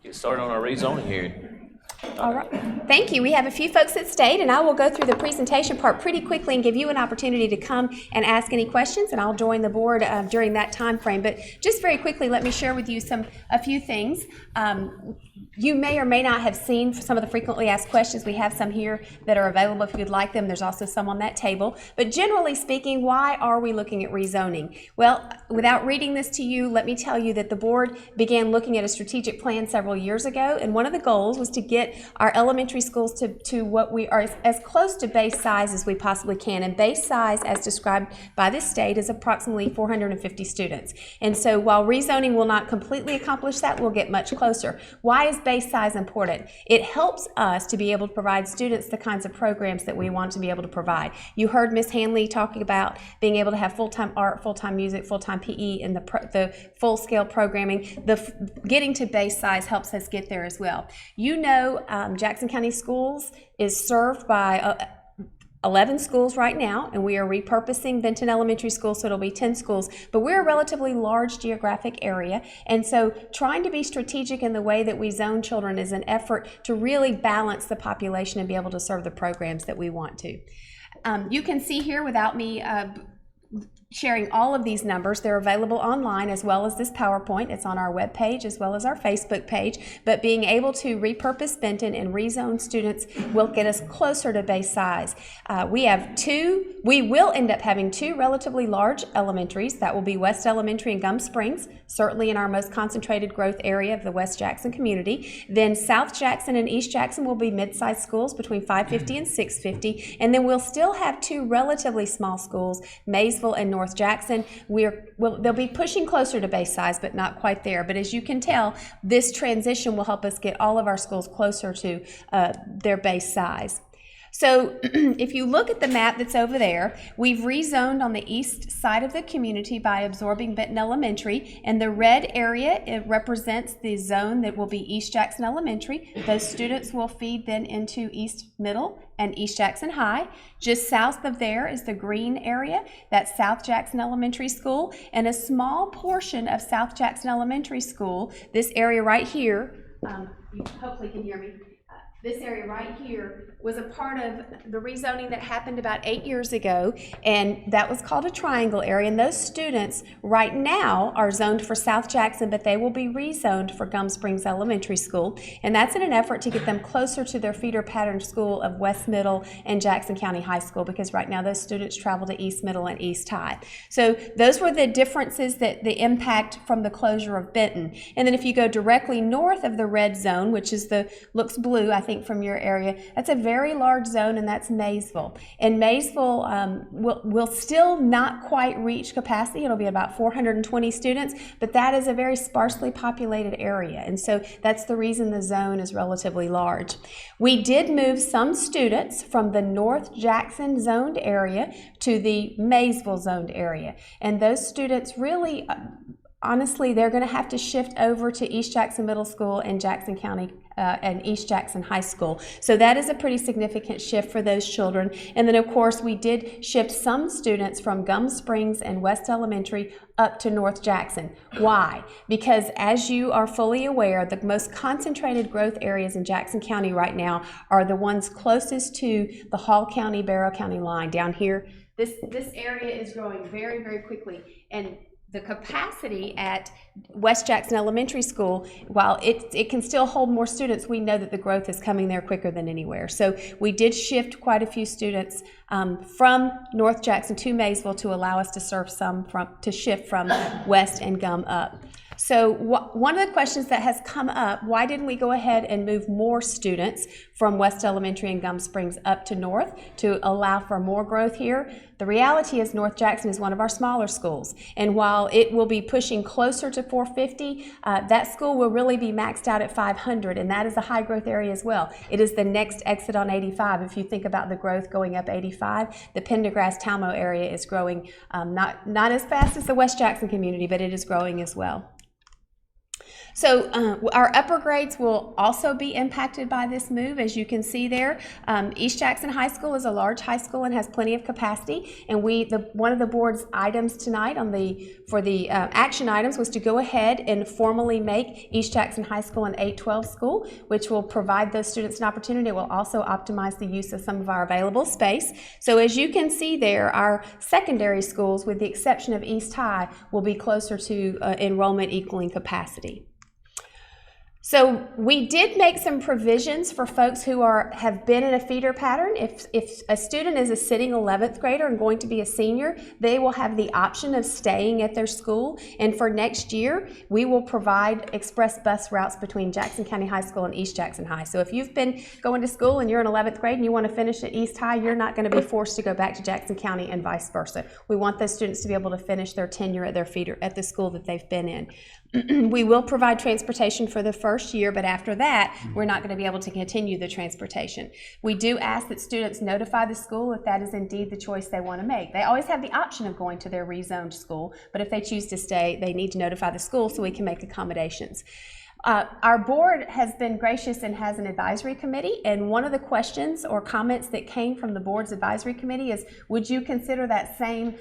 Get started on our rezoning hearing. All right. Thank you. We have a few folks that stayed, and I will go through the presentation part pretty quickly and give you an opportunity to come and ask any questions, and I'll join the board during that time frame. But just very quickly, let me share with you a few things. You may or may not have seen some of the frequently asked questions. We have some here that are available if you'd like them. There's also some on that table. But generally speaking, why are we looking at rezoning? Well, without reading this to you, let me tell you that the board began looking at a strategic plan several years ago, and one of the goals was to get our elementary schools to what we are as close to base size as we possibly can. And base size, as described by this state, is approximately 450 students. And so while rezoning will not completely accomplish that, we'll get much closer. Why is base size important? It helps us to be able to provide students the kinds of programs that we want to be able to provide. You heard Ms. Hanley talking about being able to have full-time art, full-time music, full-time PE, and the full-scale programming. Getting to base size helps us get there as well. You know, Jackson County Schools is served by 11 schools right now, and we are repurposing Benton Elementary School, so it'll be 10 schools, but we're a relatively large geographic area, and so trying to be strategic in the way that we zone children is an effort to really balance the population and be able to serve the programs that we want to. You can see here, without me sharing all of these numbers, they're available online as well as this PowerPoint. It's on our webpage as well as our Facebook page. But being able to repurpose Benton and rezone students will get us closer to base size. We will end up having two relatively large elementaries. That will be West Elementary and Gum Springs, certainly in our most concentrated growth area of the West Jackson community. Then South Jackson and East Jackson will be mid-sized schools between 550 and 650. And then we'll still have two relatively small schools, Maysville and North Jackson. They'll be pushing closer to base size, but not quite there. But as you can tell, this transition will help us get all of our schools closer to their base size. So if you look at the map that's over there, we've rezoned on the east side of the community by absorbing Benton Elementary, and the red area, it represents the zone that will be East Jackson Elementary. Those students will feed then into East Middle and East Jackson High. Just south of there is the green area, that's South Jackson Elementary School, and a small portion of South Jackson Elementary School, this area right here, you hopefully can hear me. This area right here was a part of the rezoning that happened about 8 years ago, and that was called a triangle area. And those students right now are zoned for South Jackson, but they will be rezoned for Gum Springs Elementary School. And that's in an effort to get them closer to their feeder pattern school of West Middle and Jackson County High School, because right now those students travel to East Middle and East High. So those were the differences, that the impact from the closure of Benton. And then if you go directly north of the red zone, which is looks blue, I think, from your area, that's a very large zone, and that's Maysville. And Maysville will still not quite reach capacity. It'll be about 420 students, but that is a very sparsely populated area, and so that's the reason the zone is relatively large. We did move some students from the North Jackson zoned area to the Maysville zoned area, and those students really, honestly, they're going to have to shift over to East Jackson Middle School and Jackson County and East Jackson High School. So that is a pretty significant shift for those children. And then, of course, we did shift some students from Gum Springs and West Elementary up to North Jackson. Why? Because as you are fully aware, the most concentrated growth areas in Jackson County right now are the ones closest to the Hall County, Barrow County line. Down here, this area is growing very, very quickly. And the capacity at West Jackson Elementary School, while it can still hold more students, we know that the growth is coming there quicker than anywhere. So we did shift quite a few students from North Jackson to Maysville to allow us to serve to shift from West and Gum up. So one of the questions that has come up, why didn't we go ahead and move more students from West Elementary and Gum Springs up to North to allow for more growth here? The reality is North Jackson is one of our smaller schools, and while it will be pushing closer to 450, that school will really be maxed out at 500, and that is a high growth area as well. It is the next exit on 85. If you think about the growth going up 85, the Pendergrass-Talmo area is growing not as fast as the West Jackson community, but it is growing as well. So our upper grades will also be impacted by this move, as you can see there. East Jackson High School is a large high school and has plenty of capacity. And one of the board's items tonight for the action items was to go ahead and formally make East Jackson High School an 812 school, which will provide those students an opportunity. It will also optimize the use of some of our available space. So as you can see there, our secondary schools, with the exception of East High, will be closer to enrollment equaling capacity. So we did make some provisions for folks who have been in a feeder pattern. If a student is a sitting 11th grader and going to be a senior, they will have the option of staying at their school. And for next year, we will provide express bus routes between Jackson County High School and East Jackson High. So if you've been going to school and you're in 11th grade and you want to finish at East High, you're not going to be forced to go back to Jackson County and vice versa. We want those students to be able to finish their tenure at their feeder at the school that they've been in. We will provide transportation for the first year, but after that, we're not going to be able to continue the transportation. We do ask that students notify the school if that is indeed the choice they want to make. They always have the option of going to their rezoned school, but if they choose to stay, they need to notify the school so we can make accommodations. Our board has been gracious and has an advisory committee, and one of the questions or comments that came from the board's advisory committee is, would you consider that same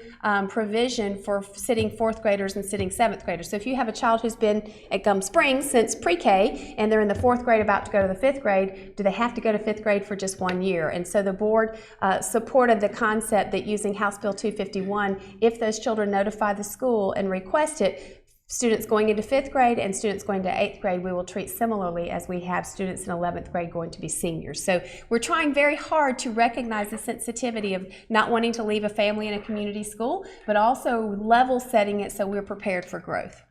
provision for sitting 4th graders and sitting 7th graders? So if you have a child who's been at Gum Springs since pre-K and they're in the 4th grade about to go to the 5th grade, do they have to go to 5th grade for just 1 year? And so the board supported the concept that using House Bill 251, if those children notify the school and request it, students going into 5th grade and students going to 8th grade, we will treat similarly as we have students in 11th grade going to be seniors. So we're trying very hard to recognize the sensitivity of not wanting to leave a family in a community school, but also level setting it so we're prepared for growth.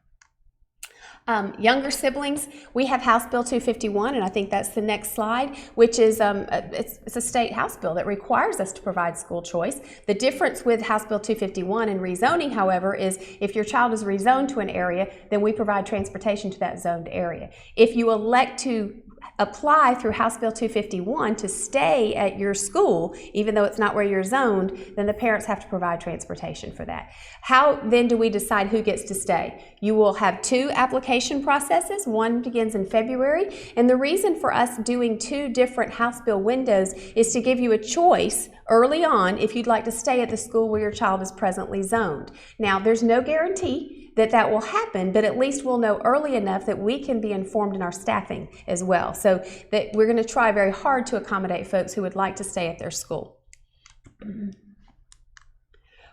Younger siblings, we have House Bill 251, and I think that's the next slide, which is it's a state House bill that requires us to provide school choice. The difference with House Bill 251 and rezoning, however, is if your child is rezoned to an area, then we provide transportation to that zoned area. If you elect to apply through House Bill 251 to stay at your school, even though it's not where you're zoned, then the parents have to provide transportation for that. How then do we decide who gets to stay? You will have 2 application processes. One begins in February, and the reason for us doing 2 different House Bill windows is to give you a choice early on if you'd like to stay at the school where your child is presently zoned. Now, there's no guarantee that will happen, but at least we'll know early enough that we can be informed in our staffing as well. So that we're going to try very hard to accommodate folks who would like to stay at their school.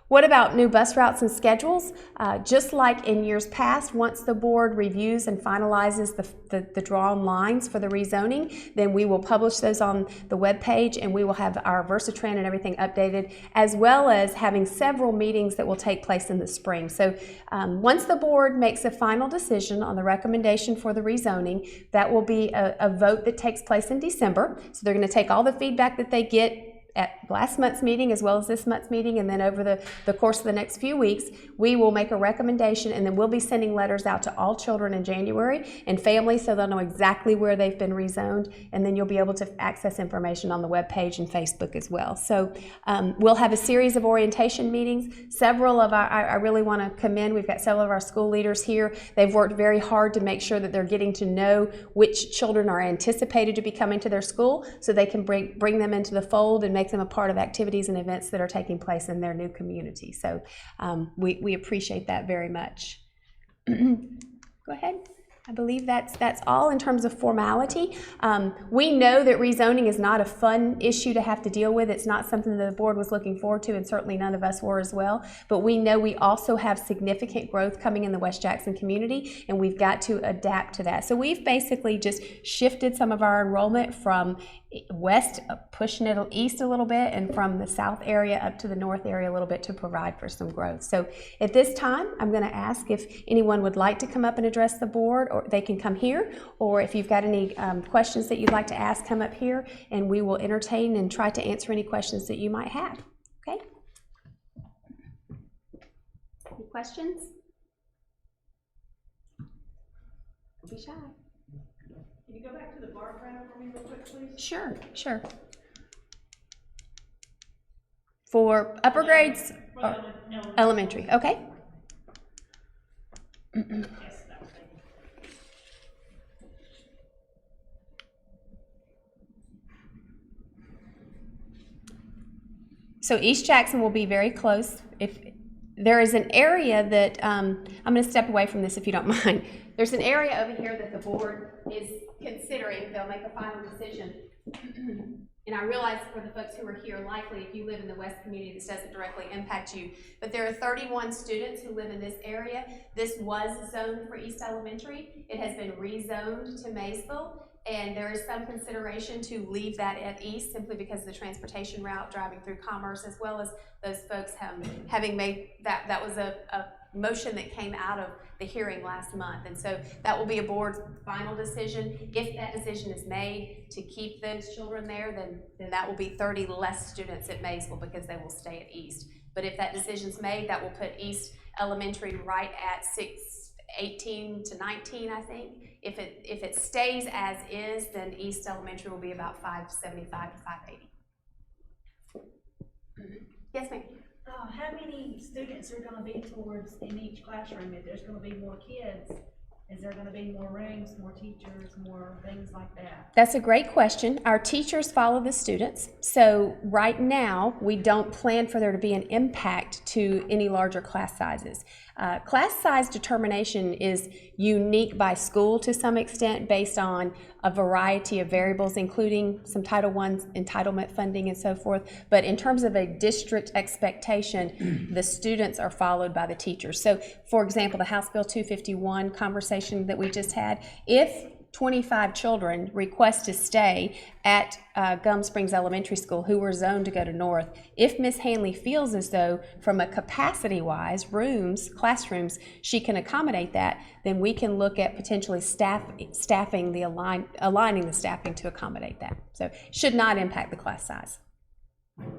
What about new bus routes and schedules? Just like in years past, once the board reviews and finalizes the drawn lines for the rezoning, then we will publish those on the web page, and we will have our Versatran and everything updated, as well as having several meetings that will take place in the spring. So once the board makes a final decision on the recommendation for the rezoning, that will be a vote that takes place in December. So they're going to take all the feedback that they get at last month's meeting as well as this month's meeting, and then over the course of the next few weeks, we will make a recommendation, and then we'll be sending letters out to all children in January and families so they'll know exactly where they've been rezoned, and then you'll be able to access information on the web page and Facebook as well. So we'll have a series of orientation meetings. Several of I really want to commend, we've got several of our school leaders here. They've worked very hard to make sure that they're getting to know which children are anticipated to be coming to their school so they can bring them into the fold and make them a part of activities and events that are taking place in their new community. So we appreciate that very much. Go ahead. I believe that's all in terms of formality. We know that rezoning is not a fun issue to have to deal with. It's not something that the board was looking forward to, and certainly none of us were as well. But we know we also have significant growth coming in the West Jackson community, and we've got to adapt to that. So we've basically just shifted some of our enrollment from west, pushing it east a little bit, and from the south area up to the north area a little bit to provide for some growth. So at this time, I'm going to ask if anyone would like to come up and address the board, or they can come here, or if you've got any questions that you'd like to ask, come up here, and we will entertain and try to answer any questions that you might have. Okay? Any questions? Don't be shy. Can you go back to the bar graph for me real quick, please? Sure, sure. For upper grades? Or elementary, okay. Yes, that was it. So East Jackson will be very close. If there is an area that, I'm going to step away from this if you don't mind. There's an area over here that the board is considering. They'll make a final decision. And I realize for the folks who are here, likely if you live in the West community, this doesn't directly impact you. But there are 31 students who live in this area. This was zoned for East Elementary. It has been rezoned to Maysville. And there is some consideration to leave that at East simply because of the transportation route driving through Commerce, as well as those folks having made that was a motion that came out of the hearing last month. And so that will be a board's final decision. If that decision is made to keep those children there, then that will be 30 less students at Maysville because they will stay at East. But if that decision's made, that will put East Elementary right at 18 to 19, I think. If it stays as is, then East Elementary will be about 575 to 580. Yes, ma'am. How many students are gonna be towards in each classroom? If there's gonna be more kids, is there gonna be more rooms, more teachers, more things like that? That's a great question. Our teachers follow the students. So right now, we don't plan for there to be an impact to any larger class sizes. Class size determination is unique by school to some extent based on a variety of variables, including some Title I entitlement funding and so forth. But in terms of a district expectation, the students are followed by the teachers. So, for example, the House Bill 251 conversation that we just had, if 25 children request to stay at Gum Springs Elementary School who were zoned to go to North, if Ms. Hanley feels as though from a capacity-wise, classrooms, she can accommodate that, then we can look at potentially aligning the staffing to accommodate that. So should not impact the class size.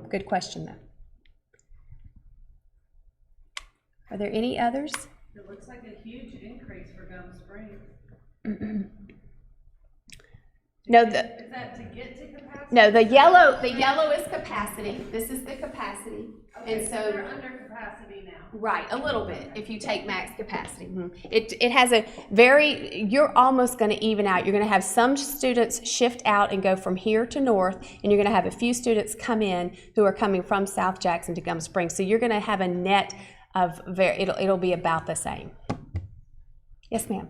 Good question, though. Are there any others? It looks like a huge increase for Gum Springs. No, Is that to get to capacity? No, the yellow is capacity. This is the capacity. Okay, and so they're under capacity now. Right, a little bit, if you take max capacity. It has you're almost going to even out. You're going to have some students shift out and go from here to North, and you're going to have a few students come in who are coming from South Jackson to Gum Springs. So you're going to have a net of, it'll be about the same. Yes, ma'am.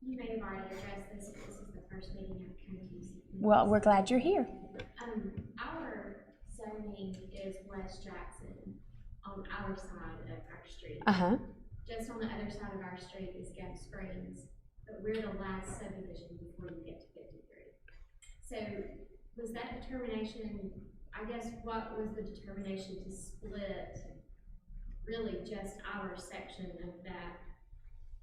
You may have already addressed this, if this is the first meeting I've come to. Well, we're glad you're here. Our zoning is West Jackson on our side of our street. Uh-huh. Just on the other side of our street is Gum Springs, but we're the last subdivision before you get to 53. So was that determination, I guess, what was the determination to split really just our section of that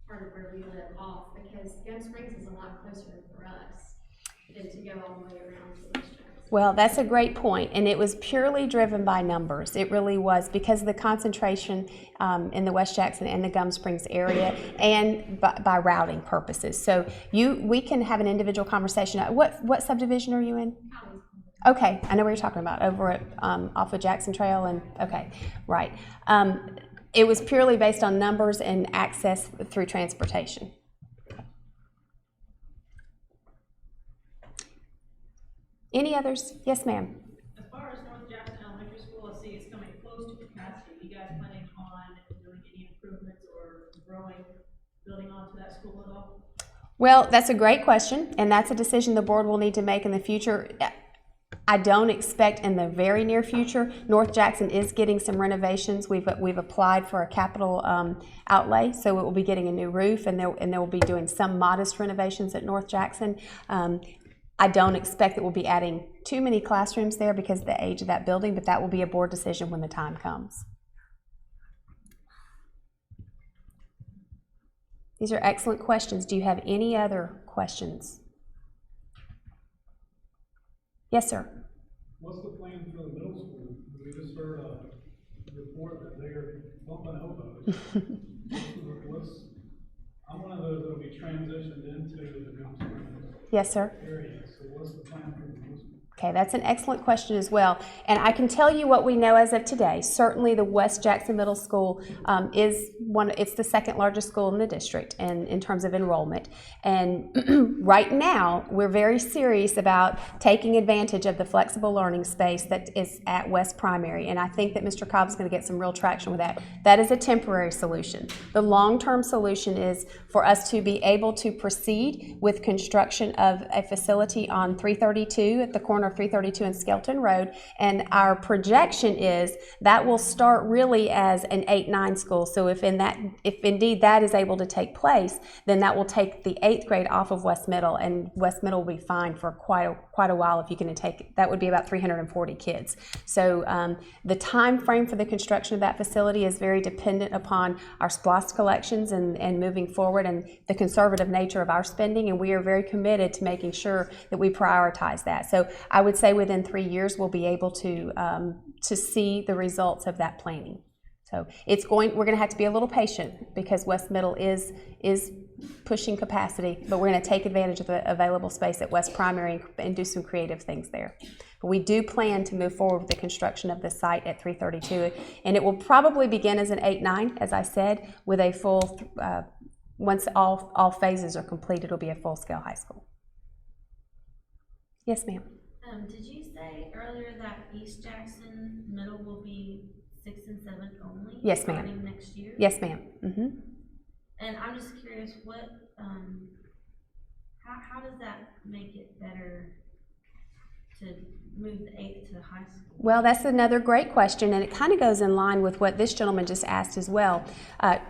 part of where we live off? Because Gum Springs is a lot closer for us than to go all the way around to West Jackson. Well, that's a great point, and it was purely driven by numbers. It really was, because of the concentration in the West Jackson and the Gum Springs area, and by routing purposes. So we can have an individual conversation. What subdivision are you in? Okay, I know what you're talking about, over at off of Jackson Trail, and okay, right. It was purely based on numbers and access through transportation. Any others? Yes, ma'am. As far as North Jackson Elementary School, I see it's coming close to capacity. You guys planning on doing any improvements or building onto that school at all? Well, that's a great question, and that's a decision the board will need to make in the future. I don't expect in the very near future. North Jackson is getting some renovations. We've applied for a capital outlay, so it will be getting a new roof, and they will be doing some modest renovations at North Jackson. I don't expect that we'll be adding too many classrooms there because of the age of that building, but that will be a board decision when the time comes. These are excellent questions. Do you have any other questions? Yes, sir. What's the plan for the middle school? We just heard a report that they're bumping elbows. I'm one of those that'll be transitioned into the Gum Springs Yes, sir. area. So what's the plan for the middle school? Okay, that's an excellent question as well. And I can tell you what we know as of today. Certainly the West Jackson Middle School it's the second largest school in the district in terms of enrollment. And right now, we're very serious about taking advantage of the flexible learning space that is at West Primary. And I think that Mr. Cobb's going to get some real traction with that. That is a temporary solution. The long-term solution is for us to be able to proceed with construction of a facility on 332 at the corner of 332 and Skelton Road, and our projection is that will start really as an 8-9 school. So if indeed that is able to take place, then that will take the 8th grade off of West Middle, and West Middle will be fine for quite a while if you can take, that would be about 340 kids. So the time frame for the construction of that facility is very dependent upon our SPLOST collections and moving forward and the conservative nature of our spending, and we are very committed to making sure that we prioritize that. So I would say within 3 years we'll be able to see the results of that planning. So we're going to have to be a little patient because West Middle is pushing capacity, but we're going to take advantage of the available space at West Primary and do some creative things there. But we do plan to move forward with the construction of the site at 332, and it will probably begin as an 8-9, as I said, with a full, once all phases are completed, it'll be a full-scale high school. Yes, ma'am. Did you say earlier that East Jackson Middle will be 6th and 7th only? Yes, ma'am. Starting next year? Yes, ma'am. Mm-hmm. And I'm just curious, how does that make it better to move the 8th to high school? Well, that's another great question, and it kind of goes in line with what this gentleman just asked as well.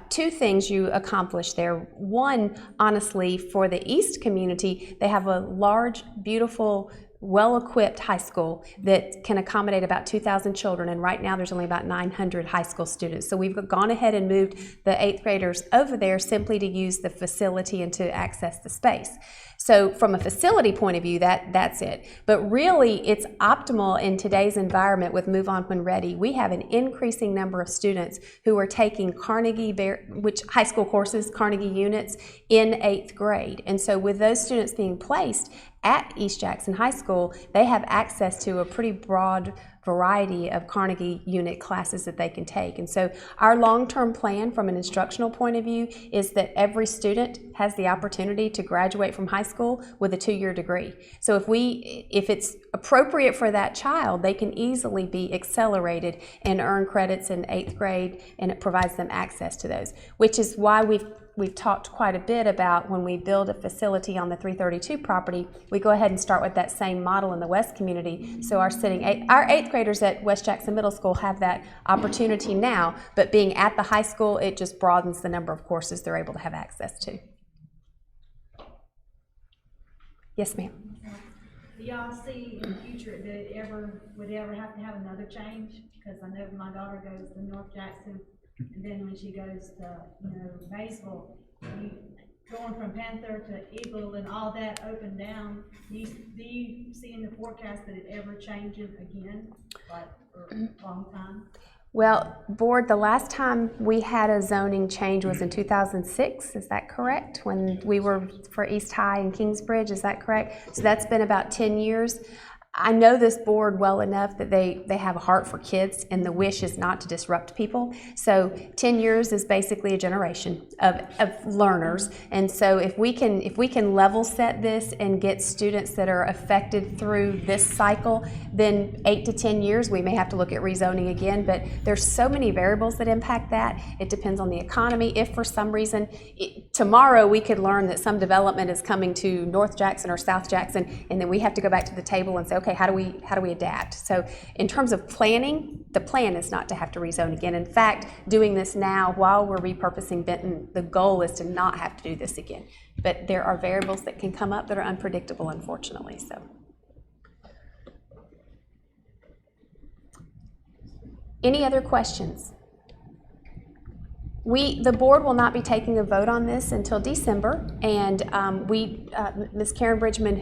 2 things you accomplish there. One, honestly, for the East community, they have a large, beautiful, well-equipped high school that can accommodate about 2,000 children, and right now there's only about 900 high school students. So we've gone ahead and moved the 8th graders over there simply to use the facility and to access the space. So from a facility point of view, that's it. But really, it's optimal in today's environment with Move On When Ready. We have an increasing number of students who are taking high school courses, Carnegie units, in 8th grade. And so with those students being placed at East Jackson High School, they have access to a pretty broad variety of Carnegie unit classes that they can take. And so our long-term plan from an instructional point of view is that every student has the opportunity to graduate from high school with a 2-year degree. So if it's appropriate for that child, they can easily be accelerated and earn credits in 8th grade, and it provides them access to those, which is why we've talked quite a bit about when we build a facility on the 332 property, we go ahead and start with that same model in the West community. So our 8th graders at West Jackson Middle School have that opportunity now, but being at the high school, it just broadens the number of courses they're able to have access to. Yes, ma'am. Do y'all see in the future that it would ever have to have another change? Because I know my daughter goes to North Jackson, and then when she goes to, Maysville, going from Panther to Eagle and all that up and down, do you see in the forecast that it ever changes again, like for a long time? Well, Board, the last time we had a zoning change was in 2006, is that correct? When we were for East High and Kingsbridge, is that correct? So that's been about 10 years. I know this board well enough that they have a heart for kids, and the wish is not to disrupt people. So 10 years is basically a generation of learners. And so if we can level set this and get students that are affected through this cycle, then 8 to 10 years we may have to look at rezoning again. But there's so many variables that impact that. It depends on the economy. If for some reason tomorrow we could learn that some development is coming to North Jackson or South Jackson, and then we have to go back to the table and say, okay, how do we adapt? So in terms of planning, the plan is not to have to rezone again. In fact, doing this now while we're repurposing Benton, the goal is to not have to do this again. But there are variables that can come up that are unpredictable, unfortunately. So. Any other questions? The board will not be taking a vote on this until December, and Ms. Karen Bridgman,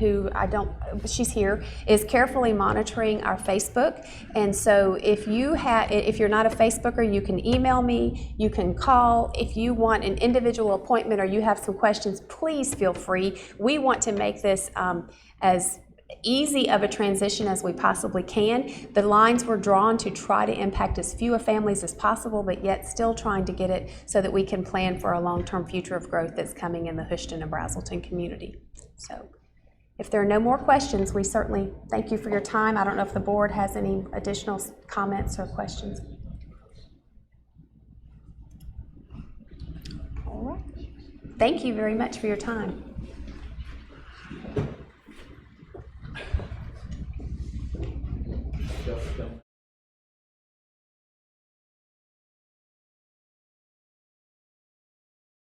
she's here, is carefully monitoring our Facebook. And so if you're not a Facebooker, you can email me, you can call. If you want an individual appointment or you have some questions, please feel free. We want to make this as easy of a transition as we possibly can. The lines were drawn to try to impact as few families as possible, but yet still trying to get it so that we can plan for a long-term future of growth that's coming in the Houston and Brazelton community. So if there are no more questions, we certainly thank you for your time. I don't know if the board has any additional comments or questions. All right. Thank you very much for your time.